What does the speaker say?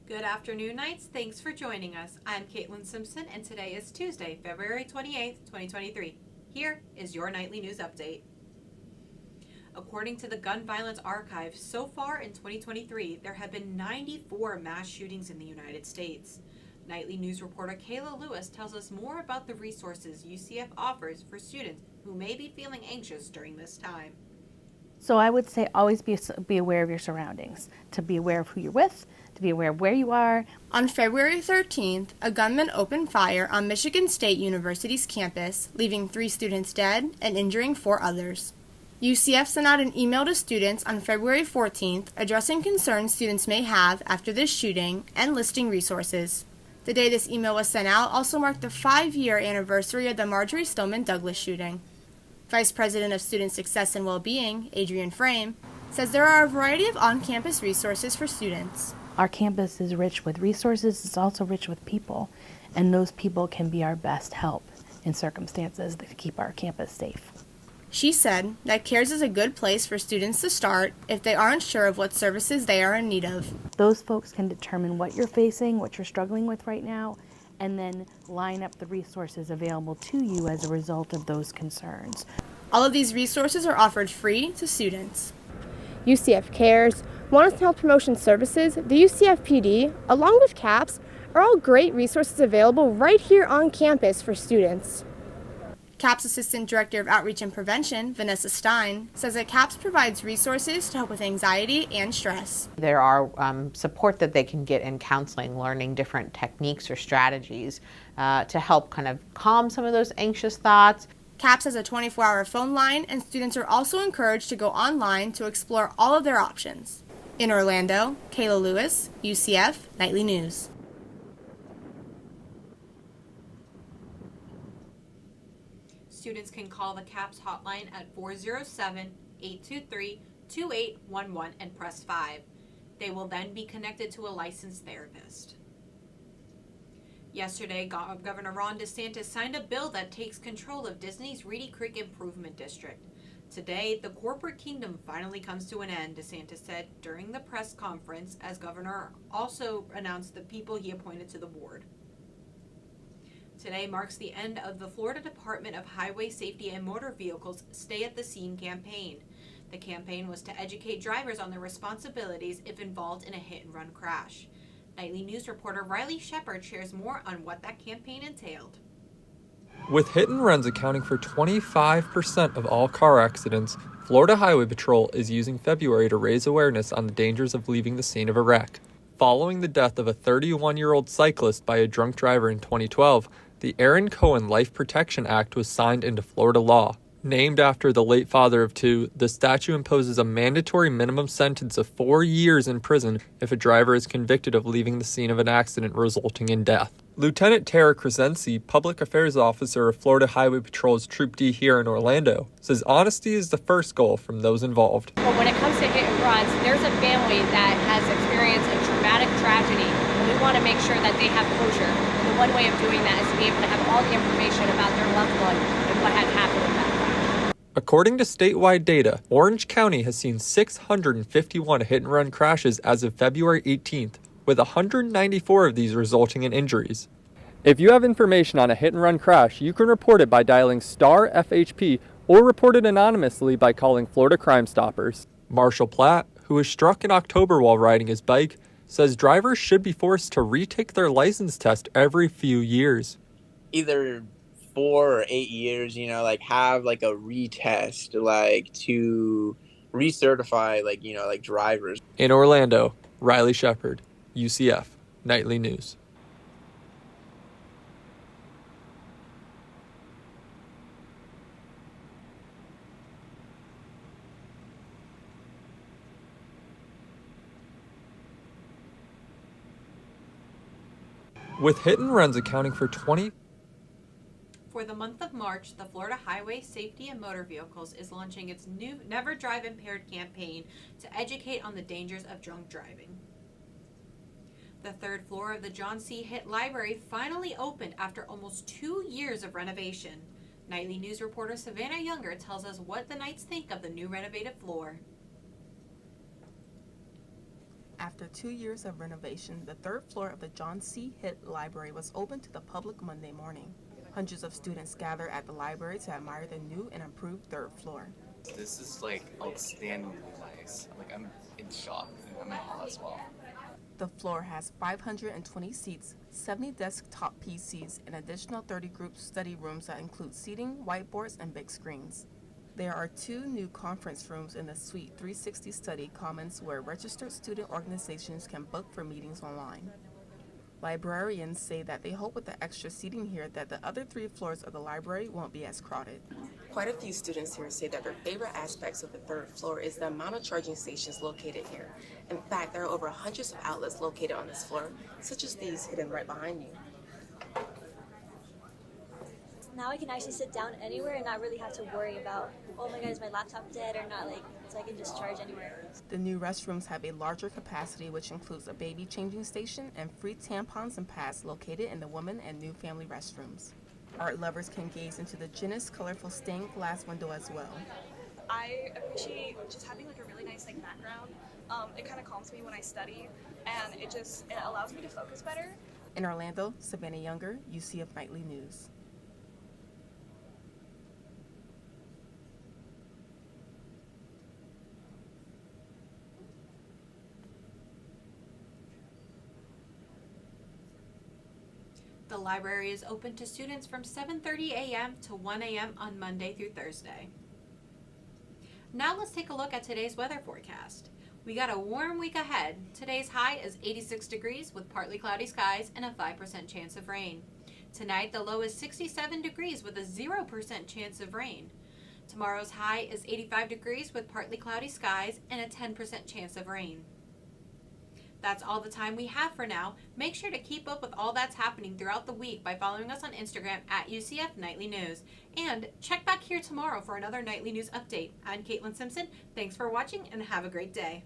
Good afternoon, Knights. Thanks for joining us. I'm Simpson, and today is Tuesday, February 28th, 2023. Here is your nightly news update. According to the Gun Violence Archive, so far in 2023, there have been 94 mass shootings in the United States. Nightly news reporter Kayla Lewis tells us more about the resources UCF offers for students who may be feeling anxious during this time. So I would say always be aware of your surroundings, to be aware of who you're with, to be aware of where you are. On February 13th, a gunman opened fire on Michigan State University's campus, leaving 3 students dead and injuring 4 others. UCF sent out an email to students on February 14th addressing concerns students may have after this shooting and listing resources. The day this email was sent out also marked the 5-year anniversary of the Marjory Stoneman Douglas shooting. Vice President of Student Success and Wellbeing, Adrian Frame, says there are a variety of on-campus resources for students. Our campus is rich with resources, it's also rich with people, and those people can be our best help in circumstances that keep our campus safe. She said that CARES is a good place for students to start if they aren't sure of what services they are in need of. Those folks can determine what you're facing, what you're struggling with right now, and then line up the resources available to you as a result of those concerns. All of these resources are offered free to students. UCF Cares, Wellness and Health Promotion Services, the UCF PD, along with CAPS, are all great resources available right here on campus for students. CAPS Assistant Director of Outreach and Prevention, Vanessa Stein, says that CAPS provides resources to help with anxiety and stress. There are support that they can get in counseling, learning different techniques or strategies to help kind of calm some of those anxious thoughts. CAPS has a 24-hour phone line, and students are also encouraged to go online to explore all of their options. In Orlando, Kayla Lewis, UCF Nightly News. Students can call the CAPS hotline at 407-823-2811 and press 5. They will then be connected to a licensed therapist. Yesterday, Governor Ron DeSantis signed a bill that takes control of Disney's Reedy Creek Improvement District. Today, the corporate kingdom finally comes to an end, DeSantis said during the press conference, as Governor also announced the people he appointed to the board. Today marks the end of the Florida Department of Highway Safety and Motor Vehicles Stay at the Scene campaign. The campaign was to educate drivers on their responsibilities if involved in a hit-and-run crash. Nightly News reporter Riley Shepard shares more on what that campaign entailed. With hit-and-runs accounting for 25% of all car accidents, Florida Highway Patrol is using February to raise awareness on the dangers of leaving the scene of a wreck. Following the death of a 31-year-old cyclist by a drunk driver in 2012, the Aaron Cohen Life Protection Act was signed into Florida law. Named after the late father of 2, the statute imposes a mandatory minimum sentence of 4 years in prison if a driver is convicted of leaving the scene of an accident resulting in death. Lieutenant Tara Crescenzi, Public Affairs Officer of Florida Highway Patrol's Troop D here in Orlando, says honesty is the first goal from those involved. But when it comes to hit and runs, there's a family that has experienced a traumatic tragedy, and we want to make sure that they have closure. And the one way of doing that is to be able to have all the information about their loved one and what had happened with that. According to statewide data, Orange County has seen 651 hit-and-run crashes as of February 18th, with 194 of these resulting in injuries. If you have information on a hit-and-run crash, you can report it by dialing star FHP or report it anonymously by calling Florida Crime Stoppers. Marshall Platt, who was struck in October while riding his bike, says drivers should be forced to retake their license test every few years. Either 4 or 8 years, have a retest, to recertify, drivers. In Orlando, Riley Shepard, UCF Nightly News. With hit-and-runs accounting for 20... For the month of March, the Florida Highway Safety and Motor Vehicles is launching its new Never Drive Impaired campaign to educate on the dangers of drunk driving. The third floor of the John C. Hitt Library finally opened after almost 2 years of renovation. Nightly News reporter Savannah Younger tells us what the Knights think of the new renovated floor. After 2 years of renovation, the third floor of the John C. Hitt Library was opened to the public Monday morning. Hundreds of students gather at the library to admire the new and improved third floor. This is outstandingly nice. I'm in shock and I'm in awe as well. The floor has 520 seats, 70 desktop PCs, and additional 30 group study rooms that include seating, whiteboards, and big screens. There are 2 new conference rooms in the Suite 360 Study Commons where registered student organizations can book for meetings online. Librarians say that they hope with the extra seating here that the other 3 floors of the library won't be as crowded. Quite a few students here say that their favorite aspects of the third floor is the amount of charging stations located here. In fact, there are over hundreds of outlets located on this floor, such as these hidden right behind you. Now I can actually sit down anywhere and not really have to worry about, oh my god, is my laptop dead or not, so I can just charge anywhere. The new restrooms have a larger capacity, which includes a baby changing station and free tampons and pads located in the women and new family restrooms. Art lovers can gaze into the Guinness colorful stained glass window as well. I appreciate just having a really nice background. It kind of calms me when I study, and it allows me to focus better. In Orlando, Savannah Younger, UCF Knightly News. The library is open to students from 7:30 a.m. to 1 a.m. on Monday through Thursday. Now let's take a look at today's weather forecast. We got a warm week ahead. Today's high is 86 degrees with partly cloudy skies and a 5% chance of rain. Tonight the low is 67 degrees with a 0% chance of rain. Tomorrow's high is 85 degrees with partly cloudy skies and a 10% chance of rain. That's all the time we have for now. Make sure to keep up with all that's happening throughout the week by following us on Instagram at UCF Knightly News. And check back here tomorrow for another Nightly News update. I'm Caitlin Simpson. Thanks for watching and have a great day.